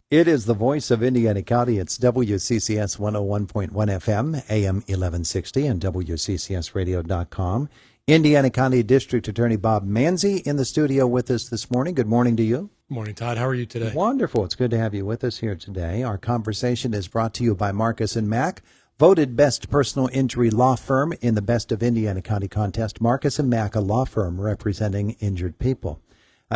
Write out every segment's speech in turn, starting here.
It is the voice of Indiana County. It's WCCS 101.1 FM, AM 1160, and WCCSradio.com. Indiana County District Attorney Bob Manzi in the studio with us this morning. Good morning to you. Good morning, Todd. How are you today? Wonderful. It's good to have you with us here today. Our conversation is brought to you by Marcus & Mack, voted best personal injury law firm in the Best of Indiana County contest. Marcus & Mack, a law firm representing injured people.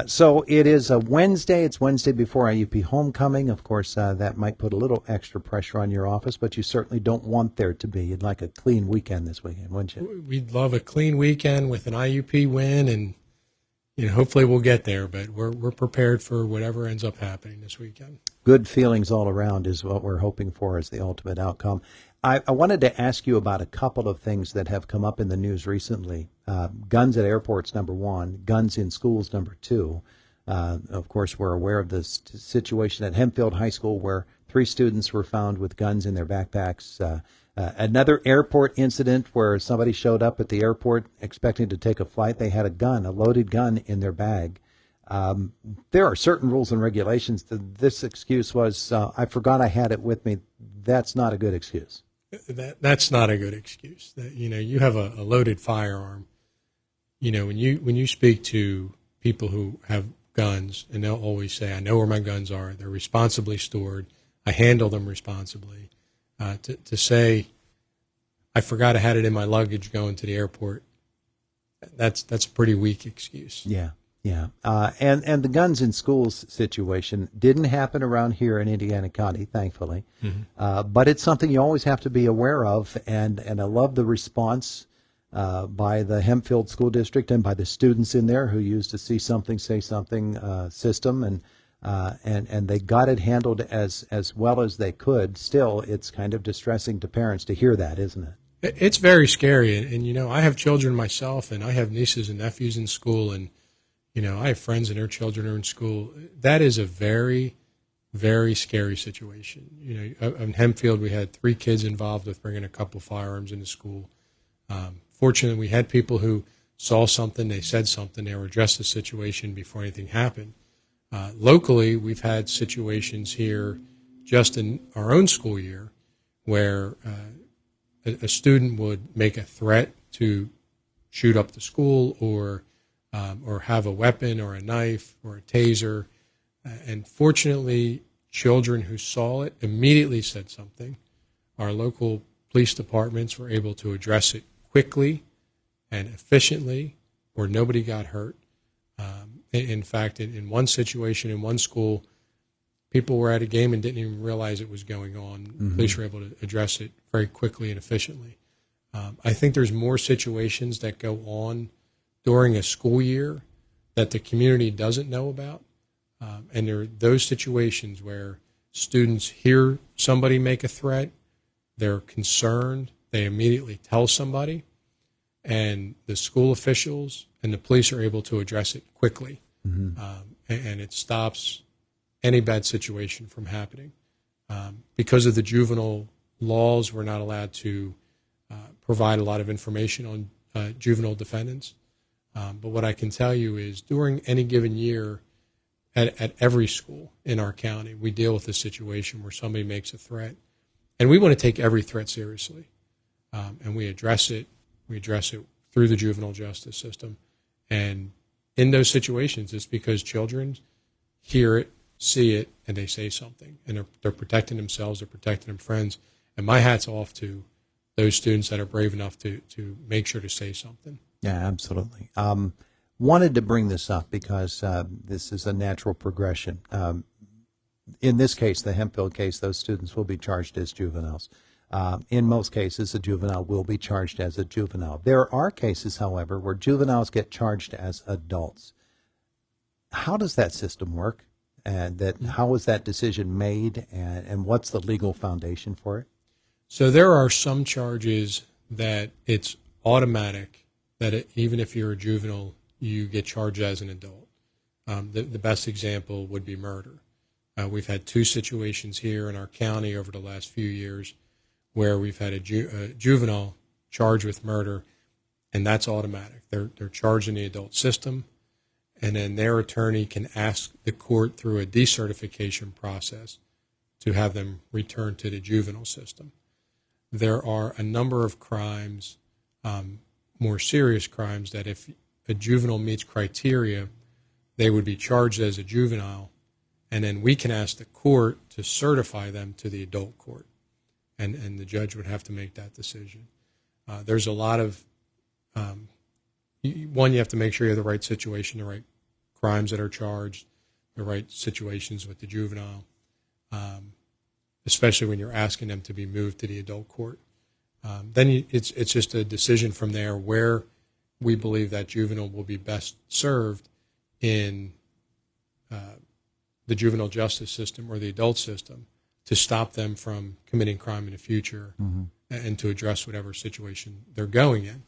So it is a Wednesday. It's Wednesday before IUP homecoming. Of course, that might put a little extra pressure on your office, but you certainly don't want there to be. You'd like a clean weekend this weekend, wouldn't you? We'd love a clean weekend with an IUP win, and hopefully we'll get there. But we're prepared for whatever ends up happening this weekend. Good feelings all around is what we're hoping for as the ultimate outcome. I wanted to ask you about a couple of things that have come up in the news recently. Guns at airports, number one. Guns in schools, number two. Of course, we're aware of this situation at Hempfield High School where 3 students were found with guns in their backpacks. Another airport incident where somebody showed up at the airport expecting to take a flight. They had a loaded gun in their bag. There are certain rules and regulations. This excuse was, I forgot I had it with me. That's not a good excuse. That's not a good excuse. You have a loaded firearm. When you speak to people who have guns, and they'll always say, "I know where my guns are. They're responsibly stored. I handle them responsibly." To say, "I forgot I had it in my luggage going to the airport," that's a pretty weak excuse. Yeah. And the guns in schools situation didn't happen around here in Indiana County, thankfully. Mm-hmm. But it's something you always have to be aware of. And I love the response by the Hempfield School District and by the students in there who used the See Something, Say Something system. And they got it handled as well as they could. Still, it's kind of distressing to parents to hear that, isn't it? It's very scary. And I have children myself, and I have nieces and nephews in school, and I have friends and their children are in school. That is a very, very scary situation. In Hempfield, we had 3 kids involved with bringing a couple firearms into school. Fortunately, we had people who saw something, they said something, they were addressed the situation before anything happened. Locally, we've had situations here just in our own school year where a student would make a threat to shoot up the school or have a weapon or a knife or a taser. And fortunately, children who saw it immediately said something. Our local police departments were able to address it quickly and efficiently where nobody got hurt. In fact, in one situation, in one school, people were at a game and didn't even realize it was going on. Mm-hmm. Police were able to address it very quickly and efficiently. I think there's more situations that go on during a school year that the community doesn't know about. And there are those situations where students hear somebody make a threat, they're concerned, they immediately tell somebody, and the school officials and the police are able to address it quickly. Mm-hmm. And it stops any bad situation from happening. Because of the juvenile laws, we're not allowed to provide a lot of information on juvenile defendants. But what I can tell you is during any given year at every school in our county, we deal with a situation where somebody makes a threat. And we want to take every threat seriously. And we address it. We address it through the juvenile justice system. And in those situations, it's because children hear it, see it, and they say something. And they're protecting themselves, they're protecting their friends. And my hat's off to those students that are brave enough to make sure to say something. Yeah, absolutely. Wanted to bring this up because this is a natural progression. In this case, the Hempfield case, those students will be charged as juveniles. In most cases, a juvenile will be charged as a juvenile. There are cases, however, where juveniles get charged as adults. How does that system work? And how was that decision made? And what's the legal foundation for it? So there are some charges that it's automatic that even if you're a juvenile, you get charged as an adult. The best example would be murder. We've had 2 situations here in our county over the last few years where we've had a juvenile charged with murder, and that's automatic. They're charged in the adult system, and then their attorney can ask the court through a decertification process to have them returned to the juvenile system. There are a number of crimes, more serious crimes, that if a juvenile meets criteria, they would be charged as a juvenile, and then we can ask the court to certify them to the adult court, and the judge would have to make that decision. There's a lot of, one, you have to make sure you have the right situation, the right crimes that are charged, the right situations with the juvenile, especially when you're asking them to be moved to the adult court. Then it's just a decision from there where we believe that juvenile will be best served in the juvenile justice system or the adult system to stop them from committing crime in the future, and to address whatever situation they're going in.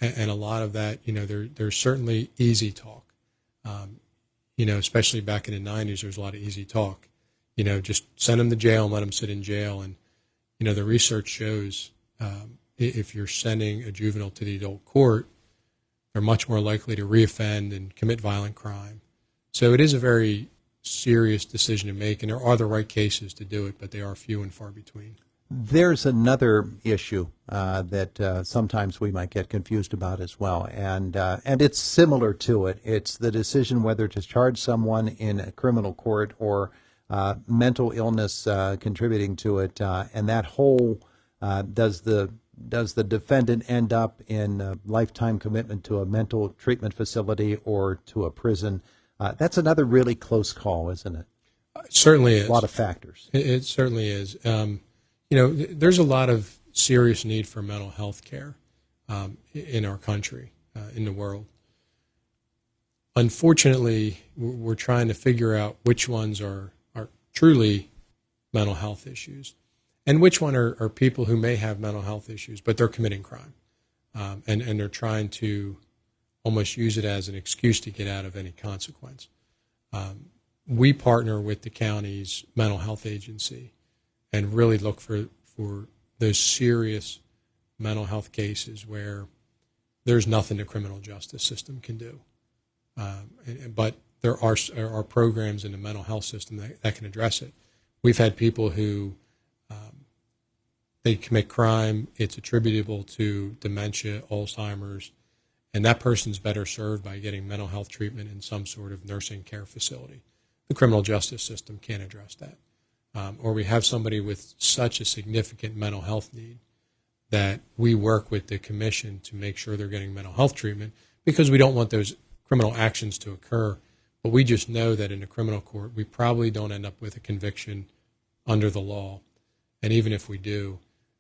And a lot of that, there's certainly easy talk. Especially back in the 90s, there's a lot of easy talk. Just send them to jail and let them sit in jail. And, the research shows if you're sending a juvenile to the adult court, they're much more likely to reoffend and commit violent crime. So it is a very serious decision to make, and there are the right cases to do it, but they are few and far between. There's another issue that sometimes we might get confused about as well, and it's similar to it. It's the decision whether to charge someone in a criminal court or mental illness contributing to it, and that whole does the defendant end up in a lifetime commitment to a mental treatment facility or to a prison? That's another really close call, isn't it? It certainly is. A lot of factors. It certainly is. There's a lot of serious need for mental health care in our country, in the world. Unfortunately, we're trying to figure out which ones are truly mental health issues and which one are people who may have mental health issues, but they're committing crime. And they're trying to almost use it as an excuse to get out of any consequence. We partner with the county's mental health agency and really look for those serious mental health cases where there's nothing the criminal justice system can do. But there are programs in the mental health system that can address it. We've had people who they commit crime, it's attributable to dementia, Alzheimer's, and that person's better served by getting mental health treatment in some sort of nursing care facility. The criminal justice system can't address that. Or we have somebody with such a significant mental health need that we work with the commission to make sure they're getting mental health treatment, because we don't want those criminal actions to occur. But we just know that in a criminal court, we probably don't end up with a conviction under the law. And even if we do,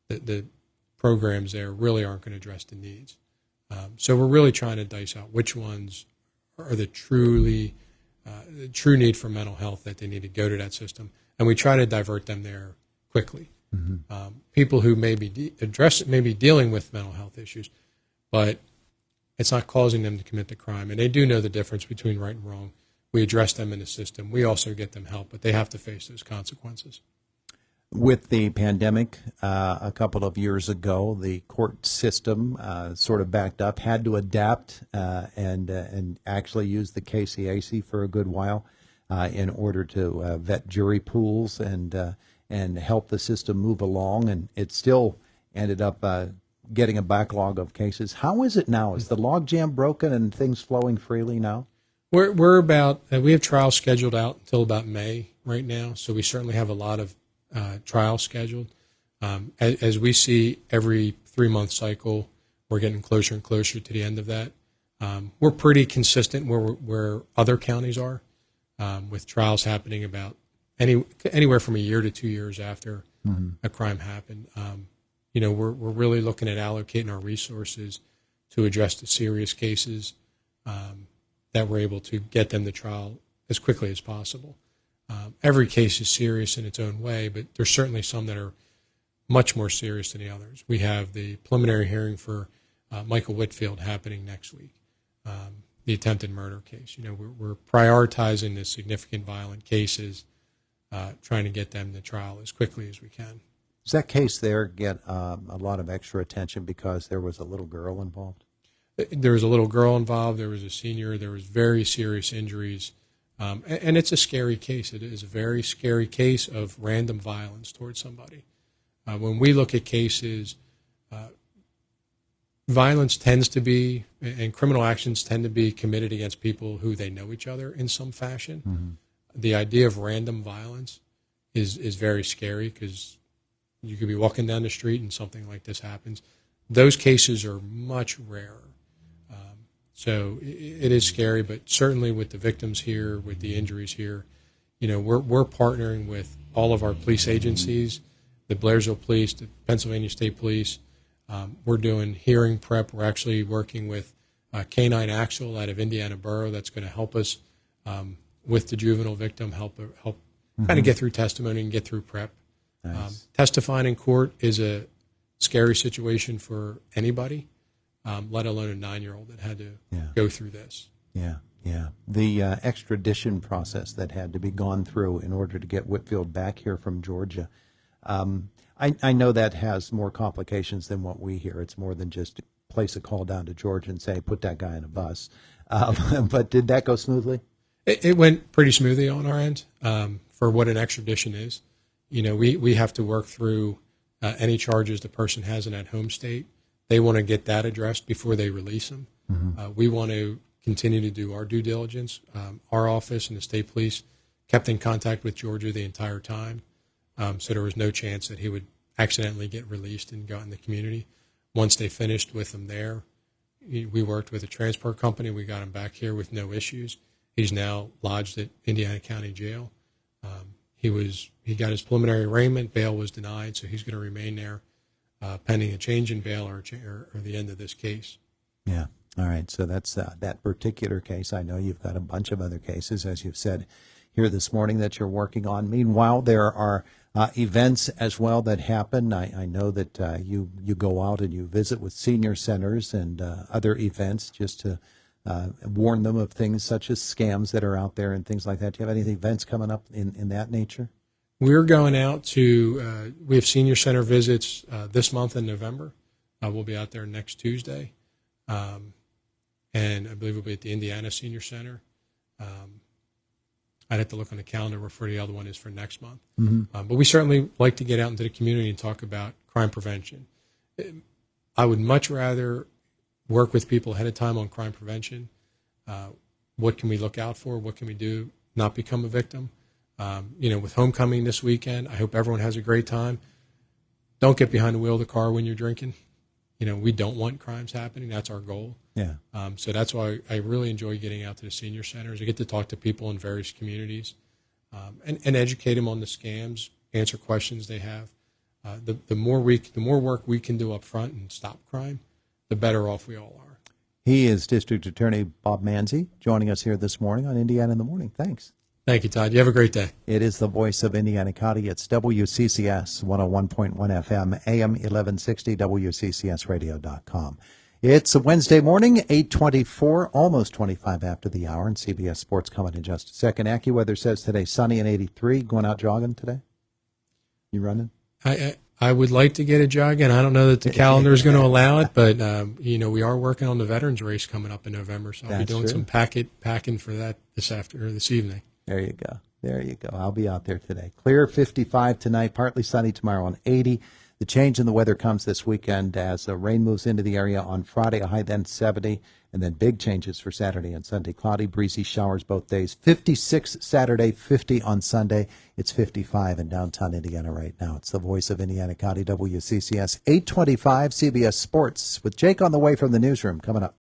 the programs there really aren't going to address the needs. So we're really trying to dice out which ones are the true need for mental health that they need to go to that system. And we try to divert them there quickly. People who may be dealing with mental health issues, but it's not causing them to commit the crime. And they do know the difference between right and wrong. We address them in the system. We also get them help, but they have to face those consequences. With the pandemic a couple of years ago, the court system sort of backed up, had to adapt and actually use the KCAC for a good while in order to vet jury pools and help the system move along. And it still ended up getting a backlog of cases. How is it now? Is the logjam broken and things flowing freely now? We're about we have trials scheduled out until about May right now, so we certainly have a lot of trials scheduled. As we see every 3-month cycle, we're getting closer and closer to the end of that. We're pretty consistent where other counties are, with trials happening about anywhere from a year to 2 years after a crime happened. We're really looking at allocating our resources to address the serious cases that we're able to get them to trial as quickly as possible. Every case is serious in its own way, but there's certainly some that are much more serious than the others. We have the preliminary hearing for Michael Whitfield happening next week, the attempted murder case. We're prioritizing the significant violent cases, trying to get them to trial as quickly as we can. Does that case there get a lot of extra attention because there was a little girl involved? There was a little girl involved. There was a senior. There was very serious injuries. And it's a scary case. It is a very scary case of random violence towards somebody. When we look at cases, violence tends to be, and criminal actions tend to be committed against people who they know each other in some fashion. Mm-hmm. The idea of random violence is very scary because you could be walking down the street and something like this happens. Those cases are much rarer. So it is scary, but certainly with the victims here, with the injuries here, we're partnering with all of our police agencies, the Blairsville Police, the Pennsylvania State Police. We're doing hearing prep. We're actually working with Canine Axel out of Indiana Borough that's going to help us with the juvenile victim, help kind of get through testimony and get through prep. Nice. Testifying in court is a scary situation for anybody, let alone a 9-year-old that had to go through this. Yeah. The extradition process that had to be gone through in order to get Whitfield back here from Georgia. I know that has more complications than what we hear. It's more than just place a call down to Georgia and say, put that guy in a bus. But did that go smoothly? It went pretty smoothly on our end for what an extradition is. We have to work through any charges the person has in that home state. They want to get that addressed before they release them. Mm-hmm. We want to continue to do our due diligence. Our office and the state police kept in contact with Georgia the entire time, so there was no chance that he would accidentally get released and go out in the community. Once they finished with him there, we worked with a transport company. We got him back here with no issues. He's now lodged at Indiana County Jail. He got his preliminary arraignment. Bail was denied, so he's going to remain there pending a change in bail or the end of this case. Yeah. All right. So that's that particular case. I know you've got a bunch of other cases, as you've said here this morning, that you're working on. Meanwhile, there are events as well that happen. I know that you go out and you visit with senior centers and other events just to warn them of things such as scams that are out there and things like that. Do you have any events coming up in that nature? We're going out to, we have senior center visits this month in November. We'll be out there next Tuesday. And I believe we'll be at the Indiana Senior Center. I'd have to look on the calendar where the other one is for next month. Mm-hmm. But we certainly like to get out into the community and talk about crime prevention. I would much rather work with people ahead of time on crime prevention. What can we look out for? What can we do not become a victim? With homecoming this weekend, I hope everyone has a great time. Don't get behind the wheel of the car when you're drinking. We don't want crimes happening. That's our goal. Yeah. So that's why I really enjoy getting out to the senior centers. I get to talk to people in various communities and educate them on the scams, answer questions they have. The more work we can do up front and stop crime, the better off we all are. He is District Attorney Bob Manzi joining us here this morning on Indiana in the Morning. Thanks. Thank you, Todd. You have a great day. It is the voice of Indiana County. It's WCCS 101.1 FM, AM 1160, WCCSradio.com. It's a Wednesday morning, 8:24, almost 25 after the hour, and CBS Sports coming in just a second. AccuWeather says today sunny and 83. Going out jogging today? You running? I would like to get a jog in. I don't know that the calendar is going to allow it, but we are working on the veterans race coming up in November, so I'll be doing some packing for that this evening. There you go. I'll be out there today. Clear 55 tonight, partly sunny tomorrow on 80. The change in the weather comes this weekend as the rain moves into the area on Friday, a high then 70, and then big changes for Saturday and Sunday. Cloudy, breezy showers both days. 56 Saturday, 50 on Sunday. It's 55 in downtown Indiana right now. It's the voice of Indiana County, WCCS 825 CBS Sports with Jake on the way from the newsroom coming up.